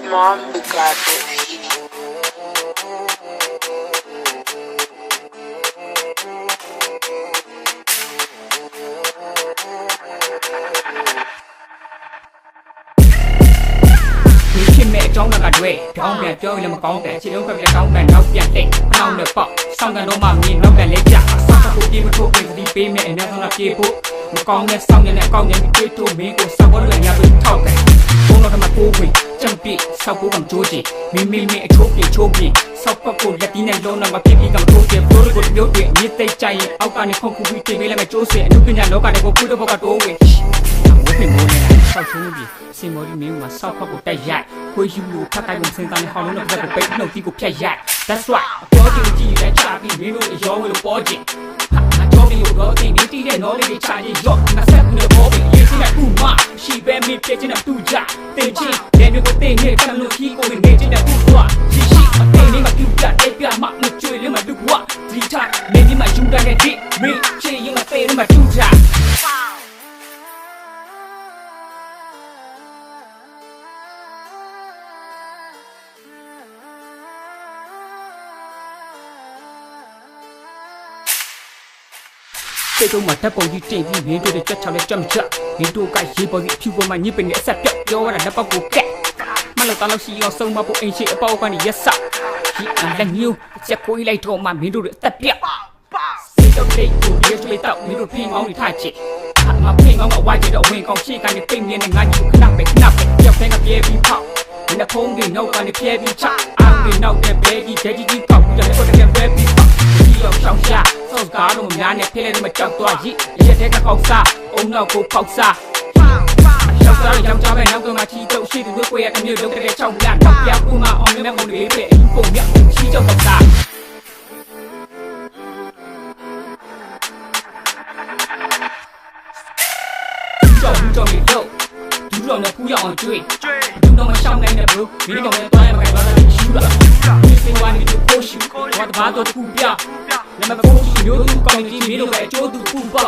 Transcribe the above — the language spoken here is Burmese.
Mom got it. ကျောင်းကတွေ့ပြောင်းပြန်ပြောရင်လည်းမကောင်းတဲ့ခြေလုံးပဲပြန်ကောင်းပြန်နောက်ပြန်တိတ်နှောင်းနဲ့ပေါ့ဆောင်းကန်တော့မှမြင်နောက်ပြန်လဲကြဆောက်ဖို့ပြေးမထိုးပြင်ပြီးပေးမယ်အများဆုံးကပြေးဖို့မကောင်းတဲ့ဆောင်းနဲ့အကောင်းနဲ့ပြေးထိုးမင်းကိုဆောက်ဖို့လည်းရပြီးထောက်တယ်ဘုံတော့ကမှကိုးဝင်ကြံပြဆောက်ဖို့ကမကြိုးချင်မင်းအချိုးပြေဆောက်ဖို့လက်တီးနဲ့လုံးတော့မပြေးကမထိုးချင်ဘိုးကိုပြုတ်တွင်မြစ်သိကြရင်အောက်ကနေခုန်ခုပြီးတင်ပေးလိုက်မယ်ကြိုးစင်အမှုပညာလောကတွေကိုခုတော့ဘကတိုးဝင်ဝိပင်မိုးနေတာဆောက်ချုံးပြီးစင်မော်ဒီမင်းမှာဆောက်ဖို့တိုက်ရိုက်ခွေးယူလို့ဖတ်တိုင်းကိုစင်သားနဲ့ဟောင်းလုံးနဲ့ပတ်ကိုပိတ်နှုတ်တီးကိုဖြတ်ရိုက် That's right ပေါ်တင်ကြည့်လဲချပြီးမင်းတို့ရောဝဲလို့ပေါ်ကျင်အကြောင်းမျိုးတော့တင်တီးတဲ့နော်လေးတွေချရင်ရော့ငါဆက်ကူနဲ့ပေါ်ပြီးရေးစင်းတဲ့ဥမာရှိပဲမင်းပြည့်ချင်တဲ့တူကြတင်ချင်းတဲ့မျိုးကိုတင်နေကံလို့ခီးကိုနေချင်တဲ့ဥကွာရှိအတင်းနေမှာပြူပြတဲ့ပြမှာမကျွေးလေးမှာလူကွာဒီထားနေဒီမှာယူတဲ့ဒီမင်းချေရင်မသေးနေမှာတူကြ这种嘛，他包的这里面都得脚来这么着，你都该一包的屁股嘛，你本来是表，要我来那包不干，马老大老西要收嘛不恩些，包管你也少，一俺来牛，这过一来头嘛，你都得代表，谁都得有别就来到，你都偏往里太近，嘛偏往我外界的ဝင်ကောင်ရှေ့ကနေပိတ်မြင်နေငါကြီးကိုခဏပဲရောက်တဲ့ကပြေးပြီးဖောက်ဒီနဲ့ဖုံးတွေနောက်ကနေပြဲပြီးချအားတွေနောက်တဲ့ဘဲကြီးဒဲကြီးပေါက်ပြီးတော့လည်းပဲပြီးပေါက်ဒီရောက်ရှောင်းရှာစောက်ကားတော့များနဲ့ဖဲလဲမကြောက်သွားရစ်ရဲတဲ့ကောက်စားအုံနောက်ကိုပေါက်စားရှောက်စားရောင်ကြပဲနောက်ကမှချီတော့ရှိသူတို့ကိုရအမျိုးလုံးတဲ့6လနောက်ပြောက်ဦးမအောင်မြဲကုန်လေးပဲအယူပုံမြချီကြောက်ပေါက်စားကြောက်နေတော့ဒူးတော်နဲ့ဖူးရအောင်ကျွေးဒူးတော်မရှောင်းနိုင်တဲ့ bro မင်းကောင်နဲ့တွားရမှာကတော့ရှူတာဒီစင်ဝါနေတူကိုရှူဝါတဘာတော့ဖူးပြနမဖူးရှူမျိုးသူကောင်းကြီးမင်းတို့ပဲအကျိုးသူဖူးပါ